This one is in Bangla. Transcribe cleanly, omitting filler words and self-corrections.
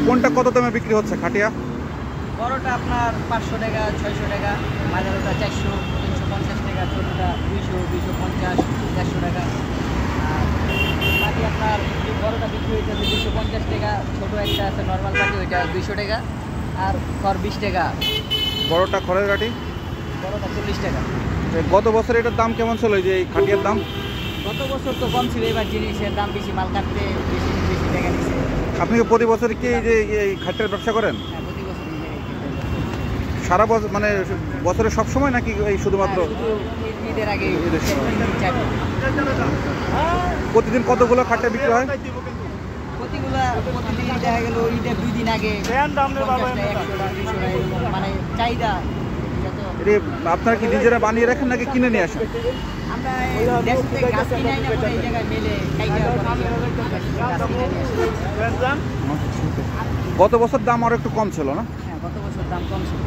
কোনটা কত দামে বিক্রি হচ্ছে খাটিয়া? বড়টা আপনার 500 টাকা, 600 টাকা, মাঝারোটা 400, 350 টাকা, ছোটটা 200, 250, 150 টাকা। আর বাকি আপনার বড়টা বিক্রি হইতেছে 250 টাকা, ছোট একটা আছে নর্মাল বাকি ওইটা 200 টাকা, আর খড় 20 টাকা, বড়টা খড়ের গাড়ি। বড়টা 40 টাকা। গত বছর এটার দাম কেমন ছিল, এই যে এই খাটিয়ার দাম? গত বছর তো কম ছিল, এবার জিনিসের দাম বেশি, মাল কাটতে বেশি বেশি টাকা নিচ্ছে। আপনি কি প্রতি বছর কি এই যে এই খাটিয়ার ব্যবসা করেন? হ্যাঁ, প্রতি বছর এই জায়গায় কিনতে হয়। সারা বছর মানে বছরের সব সময় নাকি এই শুধুমাত্র হ্যাঁ, শুধু ঈদের আগে ঈদের সময়। 3-4 প্রতিদিন কতগুলো খাটিয়া বিক্রি হয়? প্রতিদিন দেখা গেল ঈদের 2 দিন আগে 50টা, 100টা, 200টা এরকম, মানে চাহিদা। এটা তো এটা আপনারা কি নিজেরা বানিয়ে রাখেন নাকি কিনে নিয়ে আসেন? আমরা দেশ থেকে গাছ কিনে আনি না, পরে এই জায়গায় মেলে কাইটা পরে গাছ কিনে নিয়ে আসি। গত বছর দাম আরো একটু কম ছিল না? হ্যাঁ, গত বছর দাম কম ছিল।